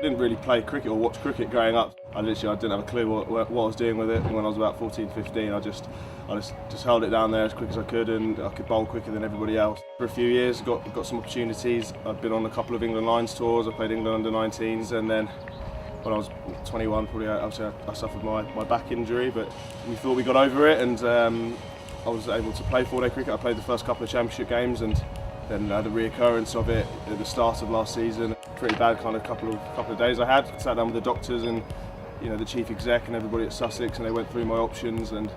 Didn't really play cricket or watch cricket growing up. I didn't have a clue what I was doing with it. And when I was about 14, 15, I just held it down there as quick as I could, and I could bowl quicker than everybody else. For a few years, got some opportunities. I've been on a couple of England Lions tours. I played England under-19s, and then when I was 21, probably I suffered my back injury, but we thought we got over it, and I was able to play four-day cricket. I played the first couple of championship games, and then had a reoccurrence of it at the start of last season. Pretty bad kind of couple of days I had. Sat down with the doctors and the chief exec and everybody at Sussex, and they went through my options, and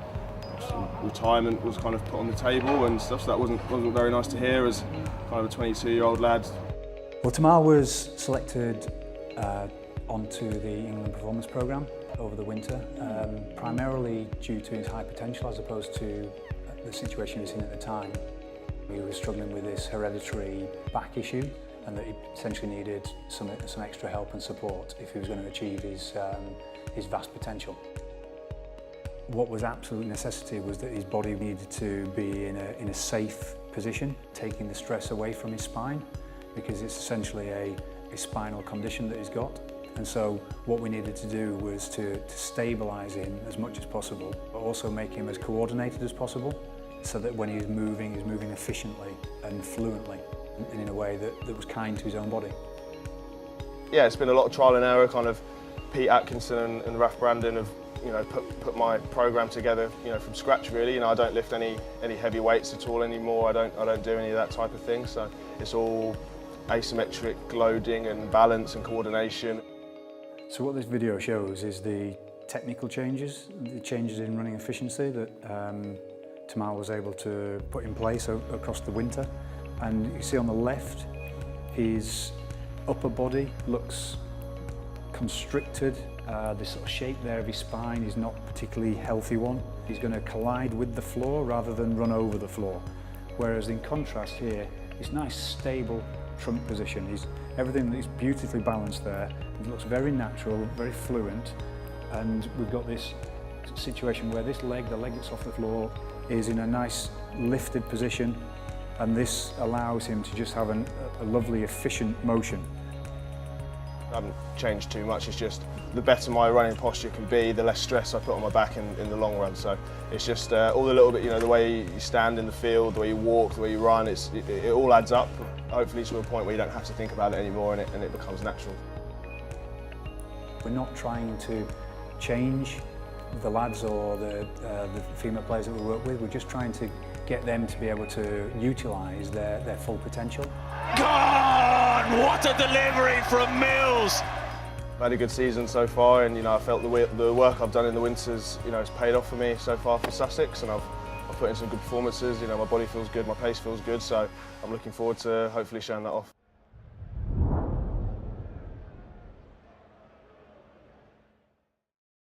retirement was kind of put on the table and stuff. So that wasn't very nice to hear as kind of a 22-year-old lad. Well, Tamal was selected onto the England Performance Programme over the winter, primarily due to his high potential as opposed to the situation he was in at the time. He was struggling with this hereditary back issue, and that he essentially needed some extra help and support if he was going to achieve his vast potential. What was absolute necessity was that his body needed to be in a safe position, taking the stress away from his spine, because it's essentially a spinal condition that he's got. And so what we needed to do was to stabilise him as much as possible, but also make him as coordinated as possible, so that when he's moving efficiently and fluently, and in a way that was kind to his own body. Yeah, it's been a lot of trial and error. Kind of Pete Atkinson and Raf Brandon have put my programme together from scratch really. I don't lift any heavy weights at all anymore. I don't do any of that type of thing. So it's all asymmetric loading and balance and coordination. So what this video shows is the technical changes, the changes in running efficiency that Tamal was able to put in place across the winter. And you see on the left, his upper body looks constricted. This sort of shape there of his spine is not a particularly healthy one. He's going to collide with the floor rather than run over the floor. Whereas in contrast here, this nice stable trunk position, everything is beautifully balanced there. It looks very natural, very fluent, and we've got this situation where this leg, the leg that's off the floor, is in a nice lifted position, and this allows him to just have a lovely efficient motion. I haven't changed too much. It's just the better my running posture can be, the less stress I put on my back in the long run. So it's just all the little bit, the way you stand in the field, the way you walk, the way you run, it all adds up. Hopefully to a point where you don't have to think about it anymore, and it becomes natural. We're not trying to change the lads or the female players that we work with. We're just trying to get them to be able to utilise their full potential. Gone! What a delivery from Mills! I've had a good season so far, and I felt the work I've done in the winters has paid off for me so far for Sussex, and I've put in some good performances. My body feels good, my pace feels good, so I'm looking forward to hopefully showing that off.